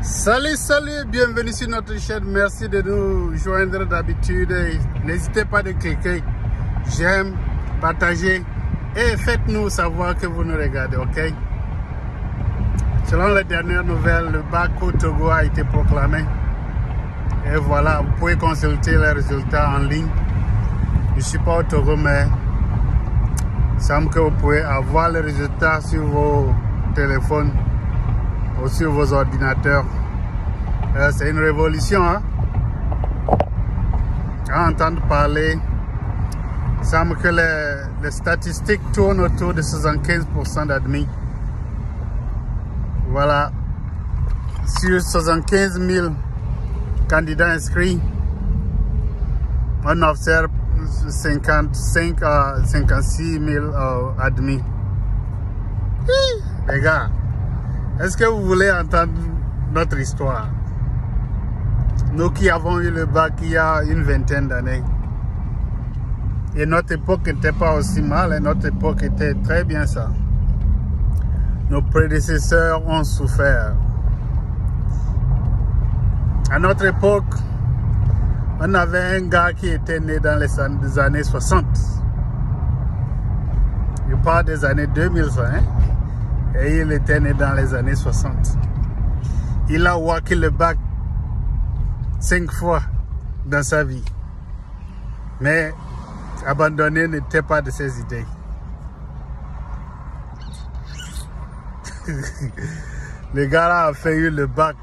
Salut, bienvenue sur notre chaîne. Merci de nous joindre d'habitude. N'hésitez pas de cliquer j'aime, partager et faites-nous savoir que vous nous regardez, ok? Selon les dernières nouvelles, le bac au Togo a été proclamé. Et voilà, vous pouvez consulter les résultats en ligne. Je ne suis pas au Togo, mais il semble que vous pouvez avoir les résultats sur vos téléphones ou sur vos ordinateurs. C'est une révolution, hein? À entendre parler, il semble que les statistiques tournent autour de 75% d'admis. Voilà, sur 75 000 candidats inscrits, on observe 55 à 56 000 admis. Les gars, est-ce que vous voulez entendre notre histoire? Nous qui avons eu le bac il y a une vingtaine d'années. Et notre époque n'était pas aussi mal, et notre époque était très bien ça. Nos prédécesseurs ont souffert. À notre époque, on avait un gars qui était né dans les années 60. Je parle des années 2020. Et il était né dans les années 60. Il a wacké le bac 5 fois dans sa vie. Mais abandonner n'était pas de ses idées. Le gars là a fait le bac.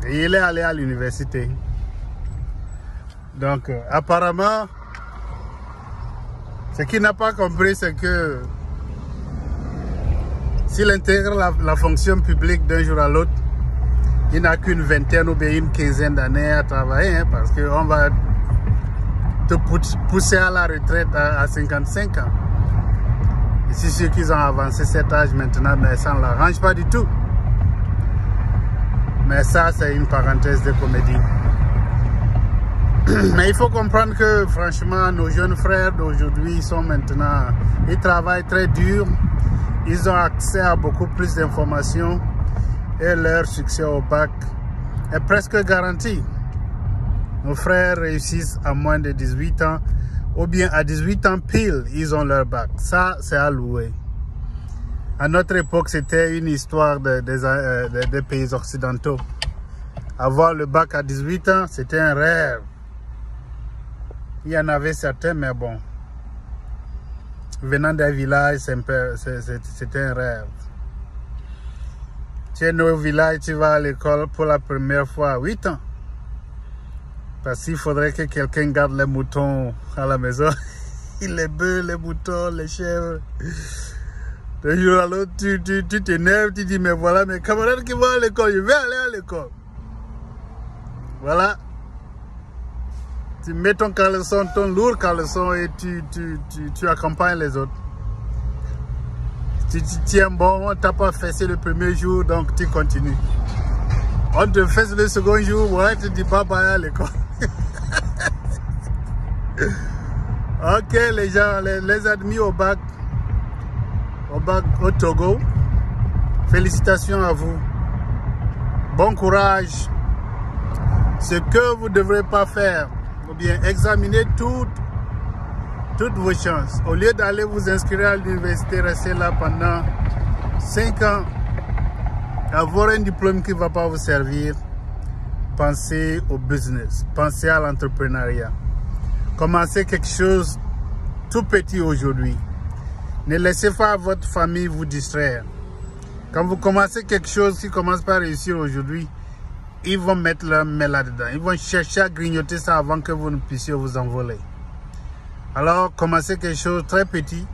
Et il est allé à l'université. Donc, apparemment, ce qu'il n'a pas compris, c'est que s'il intègre la fonction publique d'un jour à l'autre, il n'a qu'une vingtaine ou bien une quinzaine d'années à travailler, hein, parce qu'on va te pousser à la retraite à 55 ans. Et c'est sûr qu'ils ont avancé cet âge maintenant, mais ça ne l'arrange pas du tout. Mais ça, c'est une parenthèse de comédie. Mais il faut comprendre que franchement, nos jeunes frères d'aujourd'hui sont maintenant, ils travaillent très dur, ils ont accès à beaucoup plus d'informations et leur succès au bac est presque garanti. Nos frères réussissent à moins de 18 ans ou bien à 18 ans pile, ils ont leur bac. Ça, c'est à louer. À notre époque, c'était une histoire des pays occidentaux. Avoir le bac à 18 ans, c'était un rêve. Il y en avait certains, mais bon, venant d'un village, c'était un rêve. Tu es né au village, tu vas à l'école pour la première fois à 8 ans. Parce qu'il faudrait que quelqu'un garde les moutons à la maison. Les bœufs, les moutons, les chèvres. De jour à l'autre, tu t'énerves, tu dis, mais voilà mes camarades qui vont à l'école, je vais aller à l'école. Voilà. Tu mets ton caleçon, ton lourd caleçon et tu accompagnes les autres. Tu tiens bon, on ne t'a pas fessé le premier jour, donc tu continues. On te fesse le second jour, ouais, tu dis bye bye à l'école. Ok, les gens, les admis au bac au Togo, félicitations à vous. Bon courage. Ce que vous ne devrez pas faire, ou bien examiner toutes vos chances. Au lieu d'aller vous inscrire à l'université, rester là pendant 5 ans, avoir un diplôme qui ne va pas vous servir, pensez au business, pensez à l'entrepreneuriat. Commencez quelque chose tout petit aujourd'hui. Ne laissez pas votre famille vous distraire. Quand vous commencez quelque chose qui commence par réussir aujourd'hui, ils vont mettre leur main là-dedans. Ils vont chercher à grignoter ça avant que vous ne puissiez vous envoler. Alors, commencez quelque chose de très petit.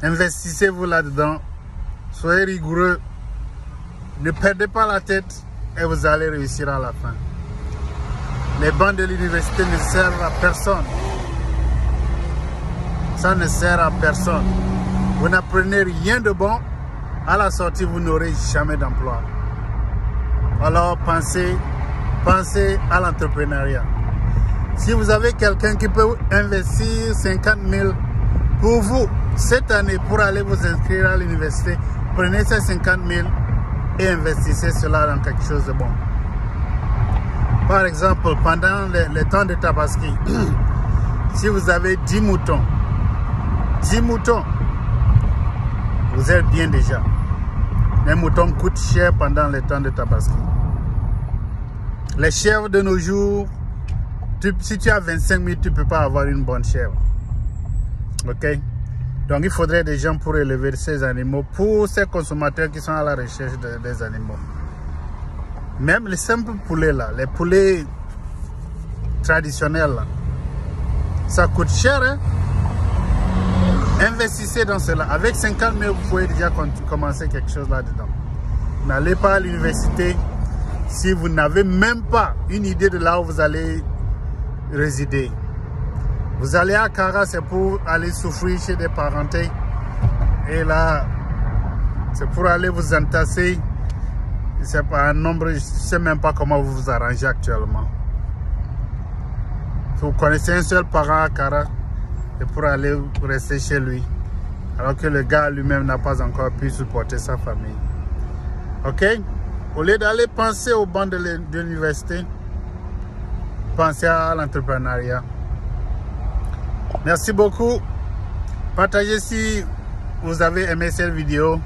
Investissez-vous là-dedans. Soyez rigoureux. Ne perdez pas la tête et vous allez réussir à la fin. Les bancs de l'université ne servent à personne. Ça ne sert à personne. Vous n'apprenez rien de bon. À la sortie, vous n'aurez jamais d'emploi. Alors pensez à l'entrepreneuriat. Si vous avez quelqu'un qui peut investir 50 000 pour vous, Cette année, pour aller vous inscrire à l'université, prenez ces 50 000 et investissez cela dans quelque chose de bon. Par exemple, pendant les temps de Tabaski, si vous avez 10 moutons, vous êtes bien déjà. Les moutons coûtent cher pendant les temps de Tabaski. Les chèvres de nos jours, si tu as 25 000, tu ne peux pas avoir une bonne chèvre. Ok? Donc il faudrait des gens pour élever ces animaux, pour ces consommateurs qui sont à la recherche des animaux. Même les simples poulets là, les poulets traditionnels là, ça coûte cher. Hein? Investissez dans cela. Avec 50 000, vous pouvez déjà commencer quelque chose là-dedans. N'allez pas à l'université si vous n'avez même pas une idée de là où vous allez résider. Vous allez à Kara, c'est pour aller souffrir chez des parentés. Et là, c'est pour aller vous entasser. C'est pas un nombre, je ne sais même pas comment vous vous arrangez actuellement. Vous connaissez un seul parent à Kara, c'est pour aller rester chez lui. Alors que le gars lui-même n'a pas encore pu supporter sa famille. Ok? Au lieu d'aller penser au banc de l'université, pensez à l'entrepreneuriat. Merci beaucoup. Partagez si vous avez aimé cette vidéo.